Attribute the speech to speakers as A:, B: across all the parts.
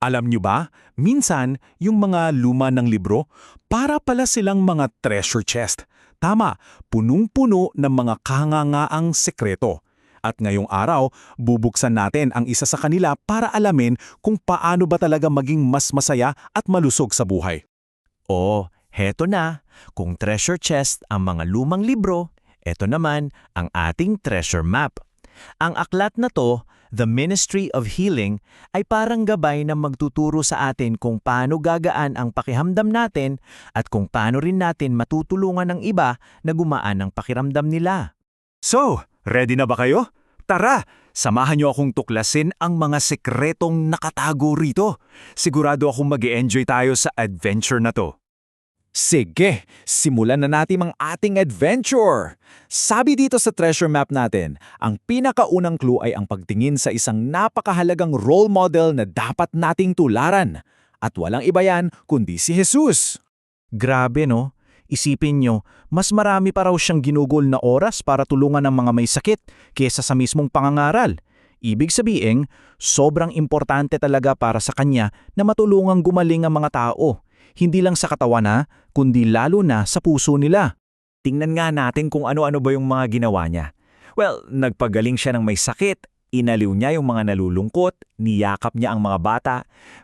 A: Alam nyo ba, minsan yung mga luma ng libro, para pala silang mga treasure chest. Tama, punong-puno ng mga kahangangaang sekreto. At ngayong araw, bubuksan natin ang isa sa kanila para alamin kung paano ba talaga maging mas masaya at malusog sa buhay.
B: O, heto na. Kung treasure chest ang mga lumang libro, eto naman ang ating treasure map. Ang aklat na to, The Ministry of Healing, ay parang gabay na magtuturo sa atin kung paano gagaan ang pakiramdam natin at kung paano rin natin matutulungan ng iba na gumaan ang pakiramdam nila.
A: So, ready na ba kayo? Tara, samahan niyo akong tuklasin ang mga sekretong nakatago rito. Sigurado akong mag-e-enjoy tayo sa adventure na to. Sige, simulan na natin ang ating adventure! Sabi dito sa treasure map natin, ang pinakaunang clue ay ang pagtingin sa isang napakahalagang role model na dapat nating tularan. At walang iba yan kundi si Jesus.
B: Grabe no? Isipin nyo, mas marami pa raw siyang ginugol na oras para tulungan ang mga may sakit kaysa sa mismong pangangaral. Ibig sabihin, sobrang importante talaga para sa kanya na matulungang gumaling ang mga tao. Hindi lang sa katawan na, kundi lalo na sa puso nila.
C: Tingnan nga natin kung ano-ano ba yung mga ginawa niya. Well, nagpagaling siya ng may sakit, inaliw niya yung mga nalulungkot, niyakap niya ang mga bata.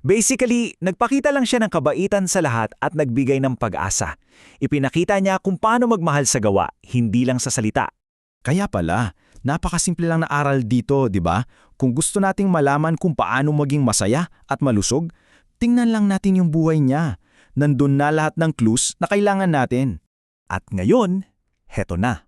C: Basically, nagpakita lang siya ng kabaitan sa lahat at nagbigay ng pag-asa. Ipinakita niya kung paano magmahal sa gawa, hindi lang sa salita.
B: Kaya pala, napakasimple lang na aral dito, di ba? Kung gusto nating malaman kung paano maging masaya at malusog, tingnan lang natin yung buhay niya. Nandun na lahat ng clues na kailangan natin.
A: At ngayon, heto na.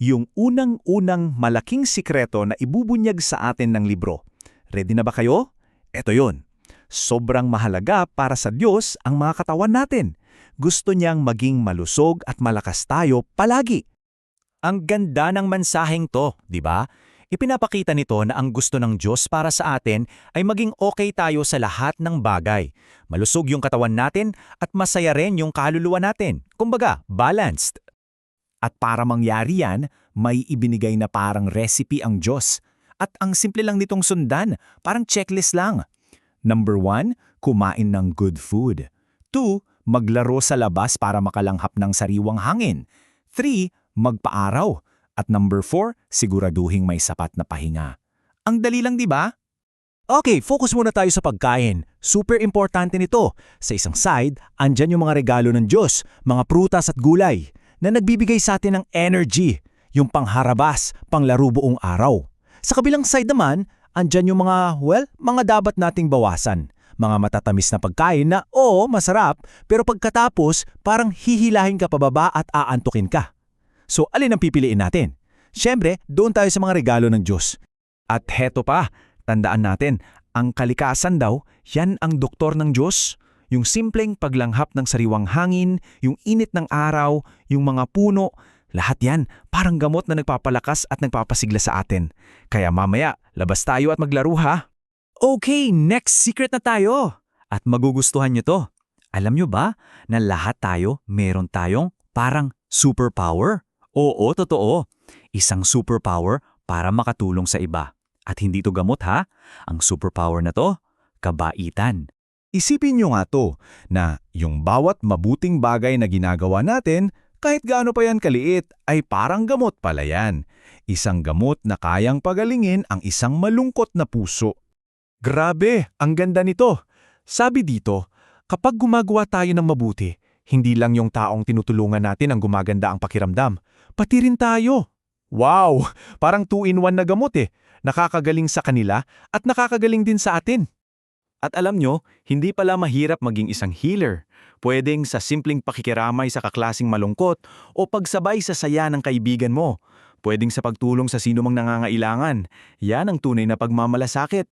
A: Yung unang-unang malaking sikreto na ibubunyag sa atin ng libro. Ready na ba kayo? Eto yon. Sobrang mahalaga para sa Diyos ang mga katawan natin. Gusto niyang maging malusog at malakas tayo palagi.
C: Ang ganda ng mensaheng to, di ba? Ipinapakita nito na ang gusto ng Diyos para sa atin ay maging okay tayo sa lahat ng bagay. Malusog yung katawan natin at masaya rin yung kaluluwa natin. Kumbaga, balanced. At para mangyari yan, may ibinigay na parang recipe ang Diyos. At ang simple lang nitong sundan, parang checklist lang. Number 1, kumain ng good food. 2, maglaro sa labas para makalanghap ng sariwang hangin. 3, magpaaraw. At number 4, siguraduhing may sapat na pahinga. Ang dali lang, di ba? Okay, focus muna tayo sa pagkain. Super importante nito. Sa isang side, andyan yung mga regalo ng Diyos, mga prutas at gulay, na nagbibigay sa atin ng energy, yung pangharabas, panglaro buong araw. Sa kabilang side naman, andyan yung mga dapat nating bawasan. Mga matatamis na pagkain na, masarap, pero pagkatapos, parang hihilahin ka pababa at aantukin ka. So, alin ang pipiliin natin? Siyempre, doon tayo sa mga regalo ng Diyos. At heto pa, tandaan natin, ang kalikasan daw, yan ang doktor ng Diyos. Yung simpleng paglanghap ng sariwang hangin, yung init ng araw, yung mga puno, lahat yan parang gamot na nagpapalakas at nagpapasigla sa atin. Kaya mamaya, labas tayo at maglaro ha. Okay, next secret na tayo. At magugustuhan nyo to. Alam nyo ba na lahat tayo meron tayong parang superpower? Oo, totoo. Isang superpower para makatulong sa iba. At hindi to gamot ha. Ang superpower na to, kabaitan.
A: Isipin nyo nga to, na yung bawat mabuting bagay na ginagawa natin, kahit gaano pa yan kaliit, ay parang gamot pala yan. Isang gamot na kayang pagalingin ang isang malungkot na puso. Grabe, ang ganda nito. Sabi dito, kapag gumagawa tayo ng mabuti, hindi lang yung taong tinutulungan natin ang gumaganda ang pakiramdam, pati rin tayo. Wow! Parang 2-in-1 na gamot eh. Nakakagaling sa kanila at nakakagaling din sa atin. At alam nyo, hindi pala mahirap maging isang healer. Pwedeng sa simpleng pakikiramay sa kaklasing malungkot o pagsabay sa saya ng kaibigan mo. Pwedeng sa pagtulong sa sino mang nangangailangan. Yan ang tunay na pagmamalasakit.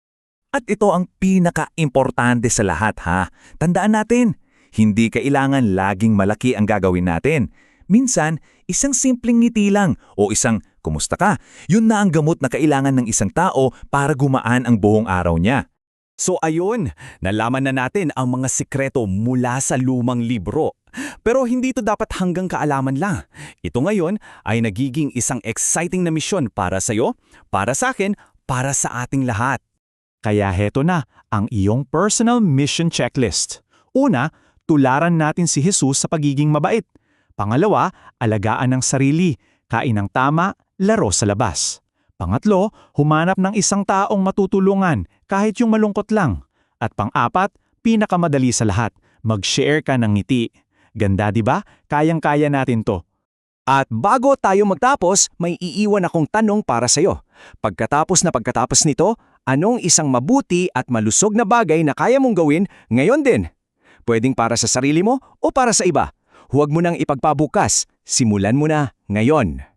A: At ito ang pinaka-importante sa lahat ha. Tandaan natin, hindi kailangan laging malaki ang gagawin natin. Minsan, isang simpleng ngiti lang o isang kumusta ka, yun na ang gamot na kailangan ng isang tao para gumaan ang buong araw niya. So ayun, nalaman na natin ang mga sikreto mula sa lumang libro. Pero hindi ito dapat hanggang kaalaman lang. Ito ngayon ay nagiging isang exciting na misyon para sa'yo, para sa akin, para sa ating lahat. Kaya heto na
C: ang iyong personal mission checklist. Una, tularan natin si Jesus sa pagiging mabait. Pangalawa, alagaan ang sarili, kain ng tama, laro sa labas. Pangatlo, humanap ng isang taong matutulungan kahit yung malungkot lang. At pang-apat, pinakamadali sa lahat, mag-share ka ng ngiti. Ganda, di ba? Kayang-kaya natin to.
D: At bago tayo magtapos, may iiwan akong tanong para sa'yo. Pagkatapos nito, anong isang mabuti at malusog na bagay na kaya mong gawin ngayon din? Pwedeng para sa sarili mo o para sa iba. Huwag mo nang ipagpabukas. Simulan mo na ngayon.